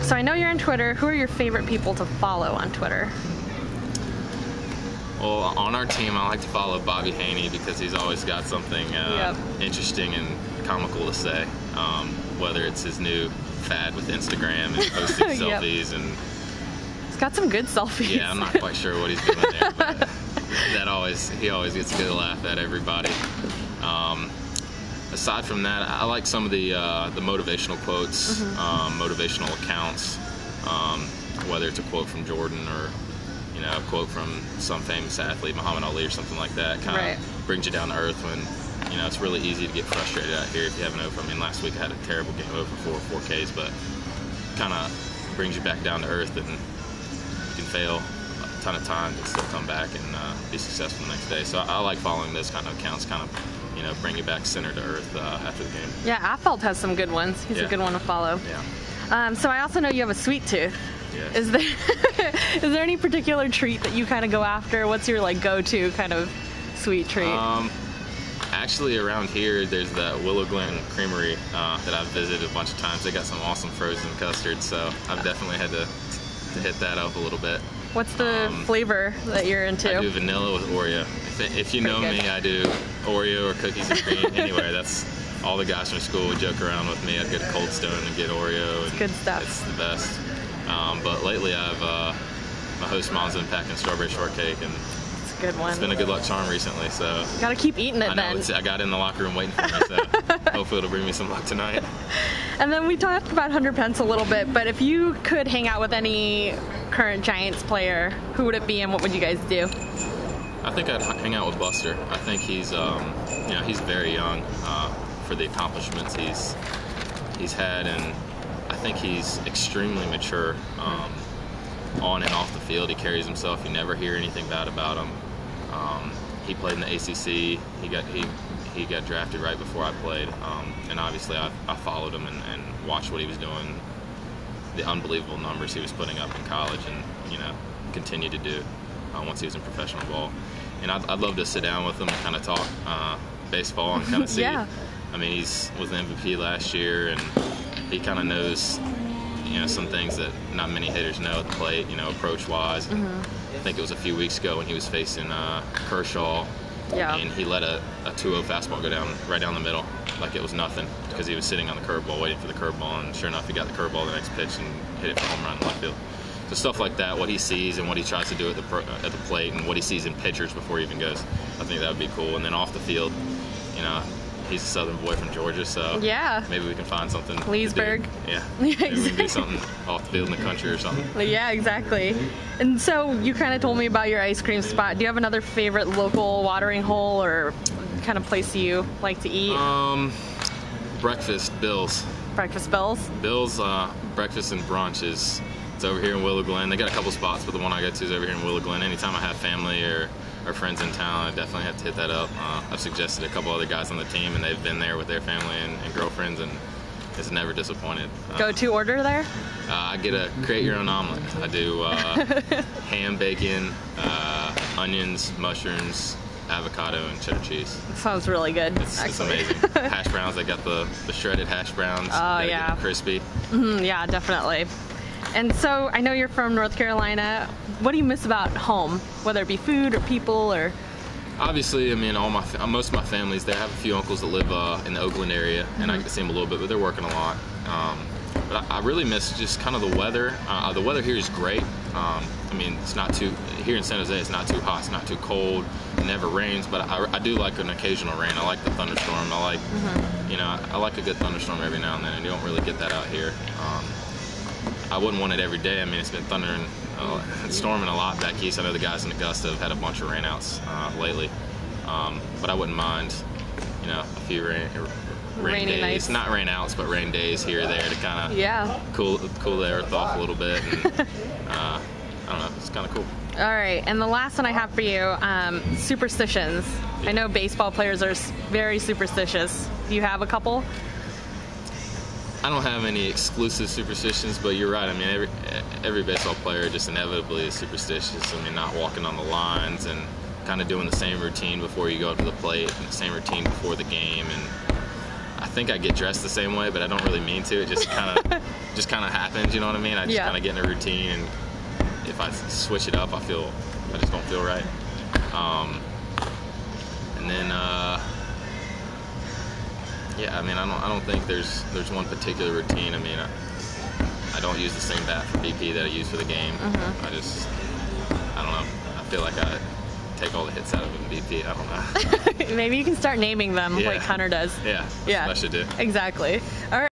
So I know you're on Twitter. Who are your favorite people to follow on Twitter? Well, on our team, I like to follow Bobby Haney because he's always got something interesting and comical to say. Whether it's his new fad with Instagram and posting selfies, and he's got some good selfies. Yeah, I'm not quite sure what he's doing there, but he always gets a good laugh at everybody. Aside from that, I like some of the motivational quotes, motivational accounts, whether it's a quote from Jordan or a quote from some famous athlete, Muhammad Ali or something like that. Kind of brings you down to earth when it's really easy to get frustrated out here if you have an over. I mean, last week I had a terrible game over 4Ks, but kind of brings you back down to earth, and you can fail a ton of times and still come back and be successful the next day. So I like following those kind of accounts, kind of bring you back center to earth after the game. Yeah, Affeld has some good ones. He's a good one to follow. Yeah. So I also know you have a sweet tooth. Yes. Is there any particular treat that you kind of go after? What's your go-to kind of sweet treat? Actually, around here, there's the Willow Glen Creamery that I've visited a bunch of times. They got some awesome frozen custards, so I've definitely had to hit that up a little bit. What's the flavor that you're into? I do vanilla with Oreo. If you know me, I do Oreo or cookies and cream. Anyway, that's all the guys from school would joke around with me. I'd get a Cold Stone and get Oreo. And good stuff. It's the best. But lately, my host mom's been packing strawberry shortcake, and it's a good one. It's been a good luck charm recently. So gotta keep eating it. I know, I got in the locker room waiting for me, so hopefully it'll bring me some luck tonight. And then we talked about Hunter Pence a little bit, but if you could hang out with any current Giants player, who would it be, and what would you guys do? I think I'd hang out with Buster. I think he's he's very young for the accomplishments he's had, and I think he's extremely mature on and off the field. He carries himself. You never hear anything bad about him. He played in the ACC. He got drafted right before I played, and obviously I followed him and watched what he was doing, the unbelievable numbers he was putting up in college, and continued to do once he was in professional ball. And I'd love to sit down with him and kind of talk baseball and kind of see. Yeah. I mean, he was the MVP last year, and he kind of knows, some things that not many hitters know at the plate, approach-wise. I think it was a few weeks ago when he was facing Kershaw, and he let a 2-0 fastball go right down the middle like it was nothing because he was sitting on the curveball waiting for the curveball, and sure enough, he got the curveball the next pitch and hit it for home run in left field. So stuff like that, what he sees and what he tries to do at the plate, and what he sees in pitchers before he even goes, I think that would be cool. And then off the field, he's a Southern boy from Georgia, so maybe we can find something. Leesburg. Yeah. Maybe we can do something off the field in the country or something. Yeah, exactly. And so you kind of told me about your ice cream spot. Do you have another favorite local watering hole or kind of place you like to eat? Breakfast, Bill's. Breakfast Bill's? Bill's breakfast and brunch it's over here in Willow Glen. They got a couple spots, but the one I go to is over here in Willow Glen. Anytime I have family or friends in town, I definitely have to hit that up. I've suggested a couple other guys on the team, and they've been there with their family and girlfriends, and it's never disappointed. Go-to order there? I get a create your own omelet. I do ham, bacon, onions, mushrooms, avocado, and cheddar cheese. That sounds really good. It's amazing. Hash browns, I got the shredded hash browns. Oh, yeah. Get them crispy. Yeah, definitely. And so I know you're from North Carolina. What do you miss about home, whether it be food or people or? Obviously, I mean, most of my family's there. I have a few uncles that live in the Oakland area, and I get to see them a little bit, but they're working a lot. But I really miss just kind of the weather. The weather here is great. I mean, it's not too, here in San Jose, it's not too hot, it's not too cold, it never rains, but I do like an occasional rain. I like the thunderstorm. I like, I like a good thunderstorm every now and then, and you don't really get that out here. I wouldn't want it every day. I mean, it's been thundering and storming a lot back east. I know the guys in Augusta have had a bunch of rainouts lately, but I wouldn't mind, a few rain days, nights. Not rainouts, but rain days here or there to kind of cool the earth off a little bit. And, I don't know, it's kind of cool. All right, and the last one I have for you, superstitions. I know baseball players are very superstitious. Do you have a couple? I don't have any exclusive superstitions, but you're right. I mean, every baseball player just inevitably is superstitious. I mean, not walking on the lines and kind of doing the same routine before you go up to the plate and the same routine before the game. And I think I get dressed the same way, but I don't really mean to. It just kind of happens. You know what I mean? I just kind of get in a routine, and if I switch it up, I just don't feel right. And then yeah, I mean, I don't think there's one particular routine. I mean, I don't use the same bat for BP that I use for the game. I don't know. I feel like I take all the hits out of him in BP. I don't know. Maybe you can start naming them like Hunter does. Yeah. That's what I should do. Exactly. All right.